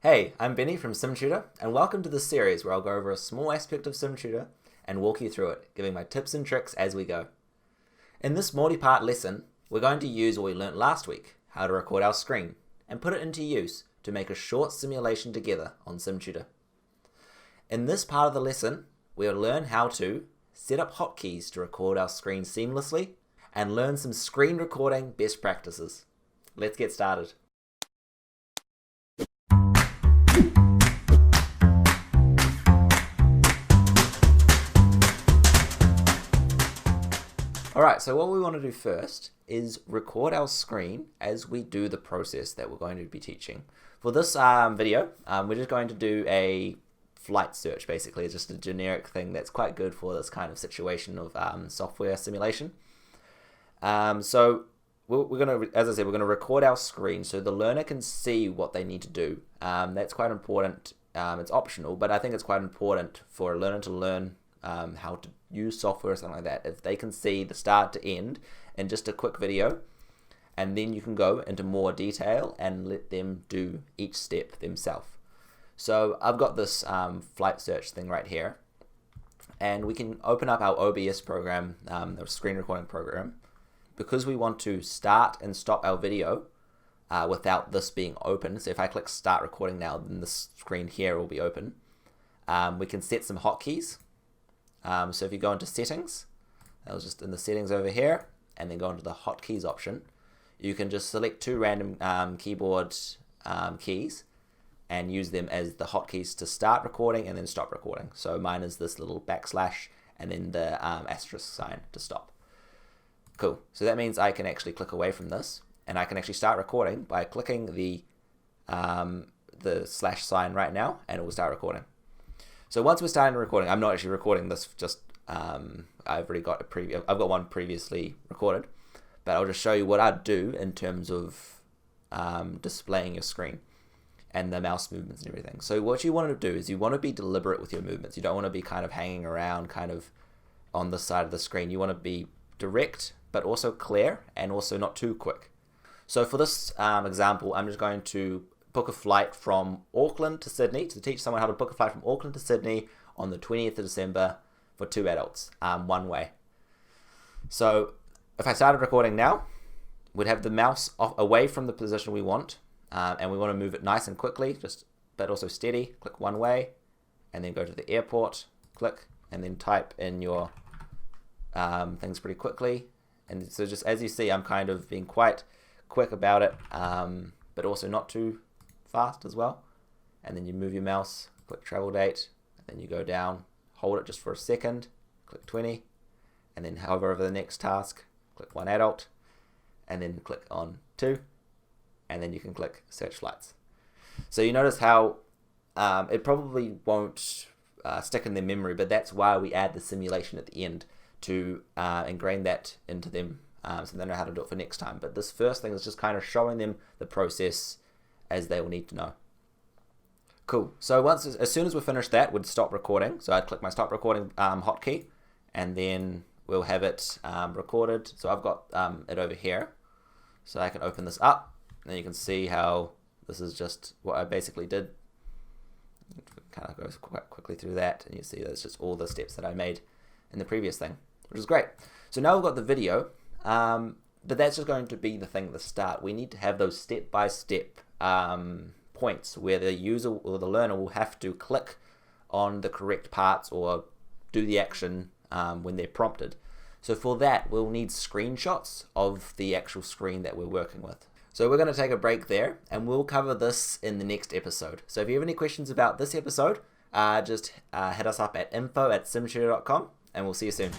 Hey, I'm Benny from SimTutor, and welcome to this series where I'll go over a small aspect of SimTutor and walk you through it, giving my tips and tricks as we go. In this multi-part lesson, we're going to use what we learnt last week, how to record our screen, and put it into use to make a short simulation together on SimTutor. In this part of the lesson, we'll learn how to set up hotkeys to record our screen seamlessly, and learn some screen recording best practices. Let's get started. Alright, so what we want to do first is record our screen as we do the process that we're going to be teaching. For this video, we're just going to do a flight search, basically. It's just a generic thing that's quite good for this kind of situation of software simulation. So we're going to, as I said, we're going to record our screen so the learner can see what they need to do. That's quite important. It's optional, but I think it's quite important for a learner to learn how to use software or something like that. If they can see the start to end in just a quick video, and then you can go into more detail and let them do each step themselves. So I've got this flight search thing right here, and we can open up our OBS program, the screen recording program, because we want to start and stop our video without this being open. So if I click start recording now, then the screen here will be open. We can set some hotkeys. So if you go into settings, that was just in the settings over here, and then go into the hotkeys option, you can just select two random keyboard keys and use them as the hotkeys to start recording and then stop recording. So mine is this little backslash and then the asterisk sign to stop. Cool. So that means I can actually click away from this, and I can actually start recording by clicking the slash sign right now, and it will start recording. So once we're starting recording, I'm not actually recording this, just I've already got I've got one previously recorded, but I'll just show you what I'd do in terms of displaying your screen and the mouse movements and everything. So what you want to do is you want to be deliberate with your movements. You don't want to be kind of hanging around kind of on the side of the screen. You want to be direct, but also clear, and also not too quick. So for this example, I'm just going to book a flight from Auckland to Sydney, to teach someone how to book a flight from Auckland to Sydney on the 20th of December for 2 adults, one way. So if I started recording now, we'd have the mouse away from the position we want, and we want to move it nice and quickly, but also steady. Click one way, and then go to the airport, click, and then type in your things pretty quickly. And so just as you see, I'm kind of being quite quick about it, but also not too fast as well. And then you move your mouse, click travel date, and then you go down, hold it just for a second, click 20, and then hover over the next task, click one adult, and then click on 2, and then you can click search flights. So you notice how it probably won't stick in their memory, but that's why we add the simulation at the end to ingrain that into them, so they know how to do it for next time. But this first thing is just kind of showing them the process as they will need to know. Cool. So as soon as we finish that, we'd stop recording. So I'd click my stop recording hotkey, and then we'll have it recorded. So I've got it over here, so I can open this up, and you can see how this is just what I basically did. Kind of goes quite quickly through that, and you see that's just all the steps that I made in the previous thing, which is great. So now we've got the video, but that's just going to be the thing at the start. We need to have those step-by-step points where the user or the learner will have to click on the correct parts or do the action when they're prompted. So for that, we'll need screenshots of the actual screen that we're working with. So we're going to take a break there, and we'll cover this in the next episode. So if you have any questions about this episode, just hit us up at info@simtutor.com, and we'll see you soon.